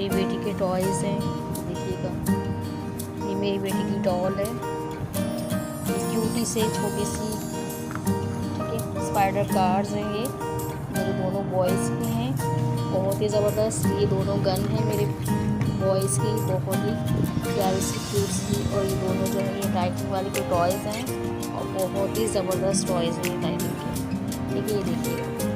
मेरी बेटी के टॉयज़ हैं, देखिएगा। ये मेरी बेटी की डॉल है, ये क्यूटी से छोटी सी, ठीक है। स्पाइडर कार्स हैं, ये मेरे दोनों बॉयज़ के हैं, बहुत ही ज़बरदस्त। ये दोनों गन है मेरे बॉयज़ की, बहुत ही प्यारी सी क्यूट सी। और ये दोनों जो है ये टाइटनिंग वाले के टॉयज़ हैं और बहुत ही ज़बरदस्त टॉयज़ हैं ये टाइटनिंग के, ठीक है। ये देखिए